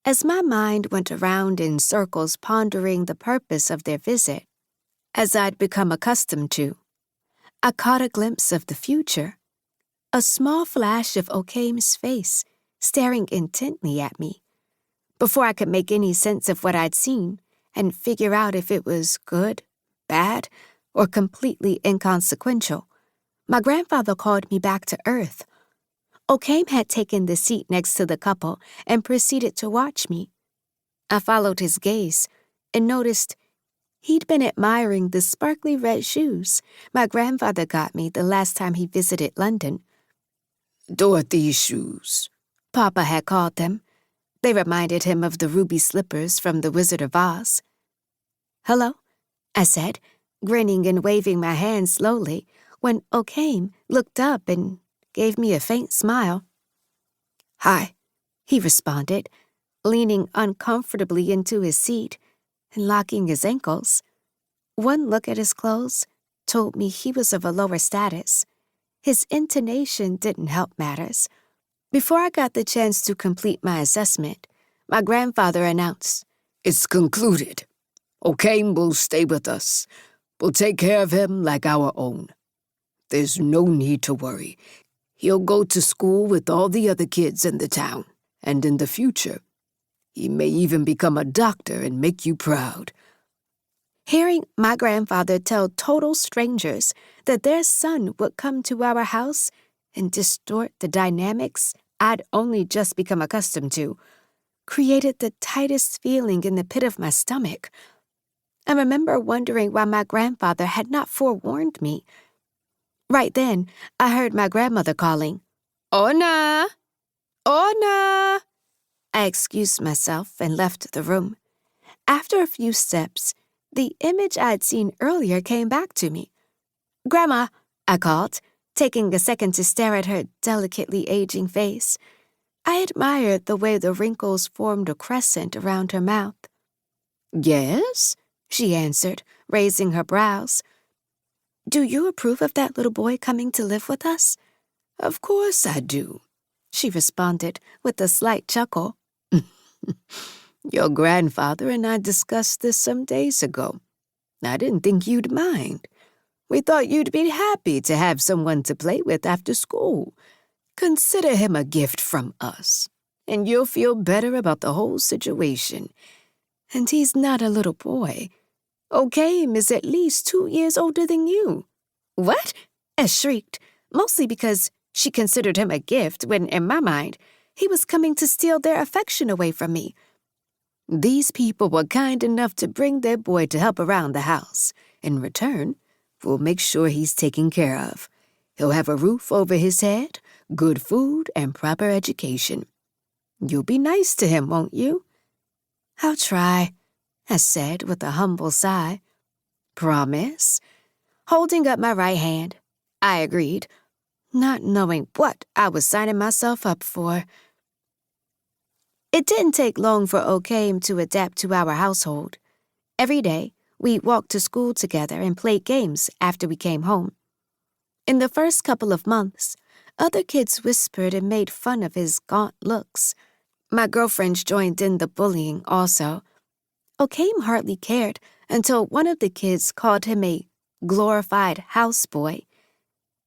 As my mind went around in circles pondering the purpose of their visit, as I'd become accustomed to, I caught a glimpse of the future, a small flash of Okame's face staring intently at me. Before I could make any sense of what I'd seen and figure out if it was good, bad, or completely inconsequential, my grandfather called me back to earth. Okame had taken the seat next to the couple and proceeded to watch me. I followed his gaze and noticed he'd been admiring the sparkly red shoes my grandfather got me the last time he visited London. Dorothy's shoes, Papa had called them. They reminded him of the ruby slippers from The Wizard of Oz. "Hello," I said, grinning and waving my hand slowly, when Okame looked up and gave me a faint smile. "Hi," he responded, leaning uncomfortably into his seat and locking his ankles. One look at his clothes told me he was of a lower status. His intonation didn't help matters. Before I got the chance to complete my assessment, my grandfather announced, "It's concluded. Okame will stay with us. We'll take care of him like our own. There's no need to worry. He'll go to school with all the other kids in the town, and in the future, he may even become a doctor and make you proud." Hearing my grandfather tell total strangers that their son would come to our house and distort the dynamics I'd only just become accustomed to created the tightest feeling in the pit of my stomach. I remember wondering why my grandfather had not forewarned me. Right then, I heard my grandmother calling, "Ona! Ona!" I excused myself and left the room. After a few steps, the image I'd seen earlier came back to me. "Grandma," I called, taking a second to stare at her delicately aging face. I admired the way the wrinkles formed a crescent around her mouth. "Yes?" she answered, raising her brows. "Do you approve of that little boy coming to live with us?" "Of course I do," she responded with a slight chuckle. "Your grandfather and I discussed this some days ago. I didn't think you'd mind. We thought you'd be happy to have someone to play with after school. Consider him a gift from us, and you'll feel better about the whole situation. And he's not a little boy. Okame is at least 2 years older than you." "What?" I shrieked, mostly because she considered him a gift when, in my mind, he was coming to steal their affection away from me. "These people were kind enough to bring their boy to help around the house. In return, we'll make sure he's taken care of. He'll have a roof over his head, good food, and proper education. You'll be nice to him, won't you?" "I'll try," I said with a humble sigh. "Promise?" Holding up my right hand, I agreed, not knowing what I was signing myself up for. It didn't take long for Okame to adapt to our household. Every day, we walked to school together and played games after we came home. In the first couple of months, other kids whispered and made fun of his gaunt looks. My girlfriends joined in the bullying also. Okame hardly cared until one of the kids called him a glorified houseboy.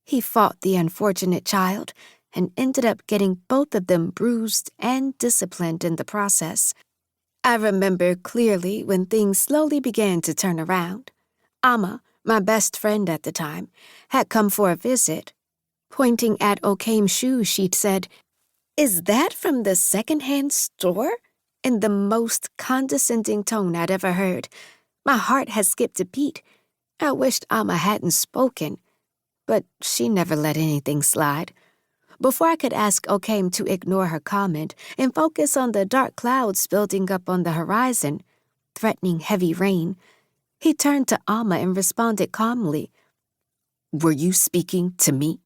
He fought the unfortunate child and ended up getting both of them bruised and disciplined in the process. I remember clearly when things slowly began to turn around. Amma, my best friend at the time, had come for a visit. Pointing at Okame's shoes, she'd said, "Is that from the second-hand store?" in the most condescending tone I'd ever heard. My heart had skipped a beat. I wished Amma hadn't spoken, but she never let anything slide. Before I could ask Okame to ignore her comment and focus on the dark clouds building up on the horizon, threatening heavy rain, he turned to Amma and responded calmly, "Were you speaking to me?"